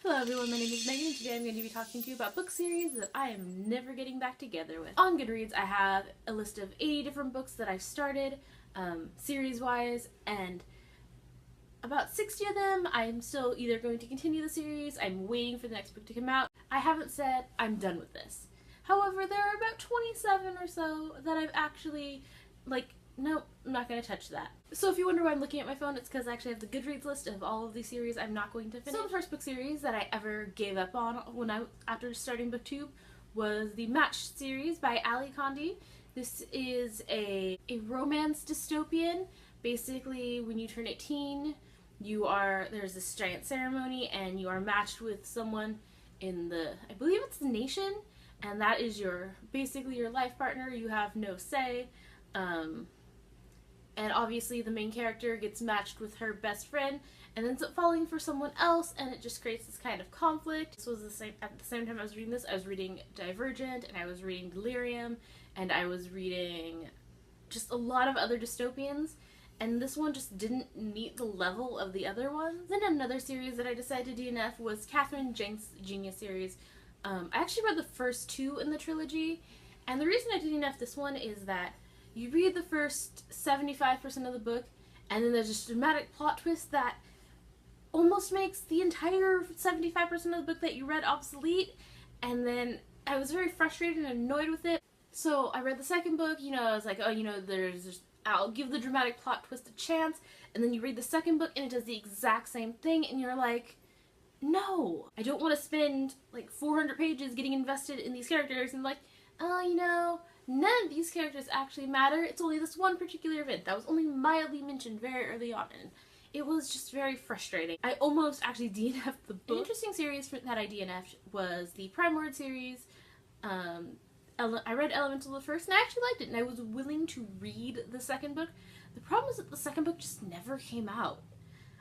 Hello everyone, my name is Megan and today I'm going to be talking to you about book series that I am never getting back together with. On Goodreads I have a list of 80 different books that I've started, series-wise, and about 60 of them I'm still either going to continue the series, I'm waiting for the next book to come out. I haven't said I'm done with this. However, there are about 27 or so that I've actually, nope, I'm not going to touch that. So if you wonder why I'm looking at my phone, it's because I actually have the Goodreads list of all of these series I'm not going to finish. So the first book series that I ever gave up on after starting BookTube was the Matched series by Ali Condi. This is a romance dystopian. Basically, when you turn 18, there's this giant ceremony and you are matched with someone in I believe it's the nation, and that is basically your life partner. You have no say. And obviously the main character gets matched with her best friend and ends up falling for someone else, and it just creates this kind of conflict. This was at the same time I was reading this, I was reading Divergent, and I was reading Delirium, and I was reading just a lot of other dystopians, and this one just didn't meet the level of the other ones. Then another series that I decided to DNF was Catherine Jenks' Genius series. I actually read the first two in the trilogy, and the reason I DNF this one is that you read the first 75% of the book, and then there's this dramatic plot twist that almost makes the entire 75% of the book that you read obsolete, and then I was very frustrated and annoyed with it. So I read the second book, I was like, I'll give the dramatic plot twist a chance, and then you read the second book and it does the exact same thing, and you're like, no, I don't want to spend like 400 pages getting invested in these characters and none of these characters actually matter. It's only this one particular event that was only mildly mentioned very early on, and it was just very frustrating. I almost actually DNF'd the book. An interesting series that I DNF'd was the Prime Word series. I read Elemental the first, and I actually liked it, and I was willing to read the second book. The problem is that the second book just never came out.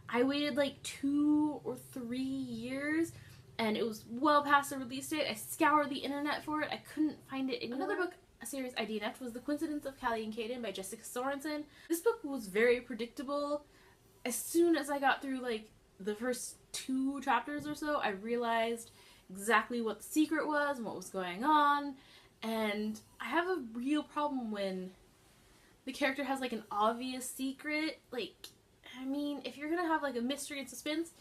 I waited like 2 or 3 years, and it was well past the release date. I scoured the internet for it. I couldn't find it anywhere. Another book series I DNF'd was The Coincidence of Callie and Caden by Jessica Sorensen. This book was very predictable. As soon as I got through the first 2 chapters or so, I realized exactly what the secret was and what was going on, and I have a real problem when the character has an obvious secret. If you're gonna have a mystery and suspense,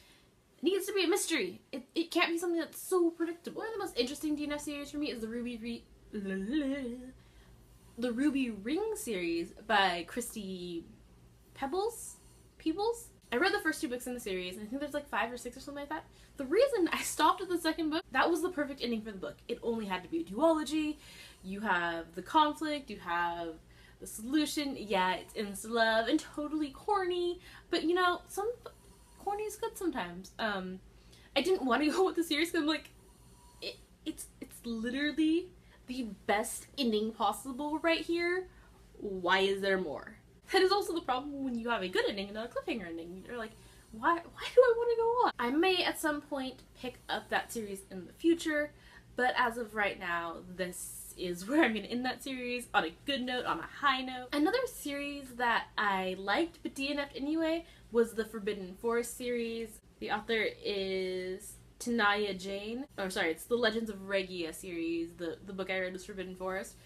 it needs to be a mystery. It can't be something that's so predictable. One of the most interesting DNF series for me is the Ruby Ring series by Christy Peebles. I read the first 2 books in the series, and I think there's 5 or 6 or something like that. The reason I stopped at the second book, that was the perfect ending for the book. It only had to be a duology. You have the conflict, you have the solution. Yeah, it's insta-love and totally corny, but some corny is good sometimes. I didn't want to go with the series because I'm it's literally the best ending possible right here. Why is there more? That is also the problem when you have a good ending and not a cliffhanger ending. You're like, why do I want to go on? I may at some point pick up that series in the future, but as of right now, this is where I'm going to end that series, on a good note, on a high note. Another series that I liked but DNF'd anyway was the Forbidden Forest series. The author is Tanaya Jane. Oh, sorry, it's the Legends of Regia series. The book I read was Forbidden Forest.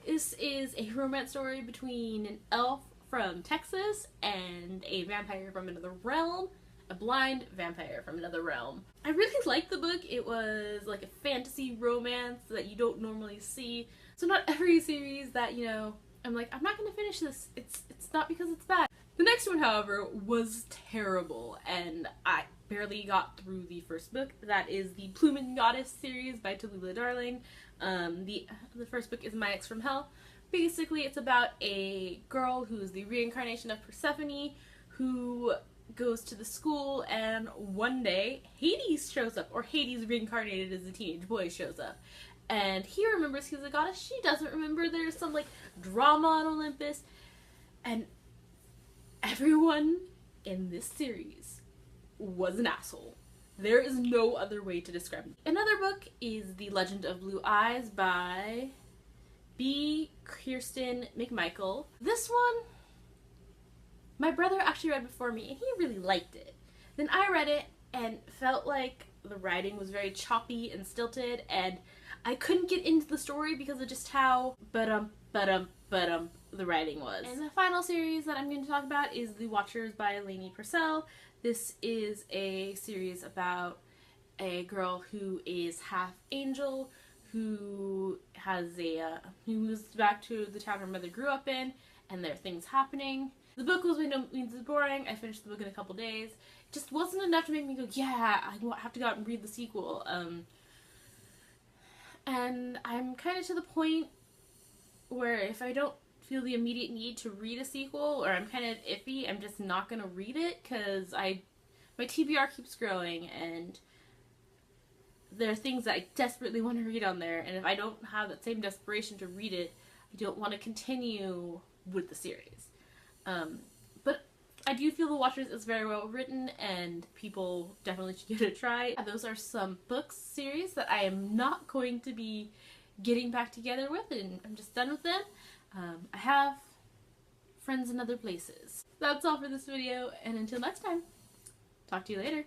This is a romance story between an elf from Texas and a vampire from another realm. A blind vampire from another realm. I really liked the book. It was a fantasy romance that you don't normally see. So not every series that, I'm like, I'm not gonna finish this. It's not because it's bad. The next one, however, was terrible, and I barely got through the first book. That is the Plumage Goddess series by Tallulah Darling. The first book is My Ex from Hell. Basically, it's about a girl who's the reincarnation of Persephone, who goes to the school, and one day Hades shows up, or Hades reincarnated as a teenage boy shows up, and he remembers he's a goddess. She doesn't remember. There's some drama on Olympus, and everyone in this series was an asshole. There is no other way to describe it. Another book is The Legend of Blue Eyes by B. Kirsten McMichael. This one my brother actually read before me, and he really liked it. Then I read it and felt like the writing was very choppy and stilted, and I couldn't get into the story because of just how the writing was. And the final series that I'm going to talk about is The Watchers by Lainey Purcell. This is a series about a girl who is half angel, who who moves back to the town her mother grew up in, and there are things happening. The book was by no means boring. I finished the book in a couple days. It just wasn't enough to make me go, yeah, I have to go out and read the sequel. And I'm kind of to the point where if I don't feel the immediate need to read a sequel, or I'm kind of iffy, I'm just not going to read it, because my TBR keeps growing, and there are things that I desperately want to read on there, and if I don't have that same desperation to read it, I don't want to continue with the series. But I do feel The Watchers is very well written, and people definitely should give it a try. Those are some books series that I am not going to be getting back together with, and I'm just done with them. I have friends in other places. That's all for this video, and until next time, talk to you later.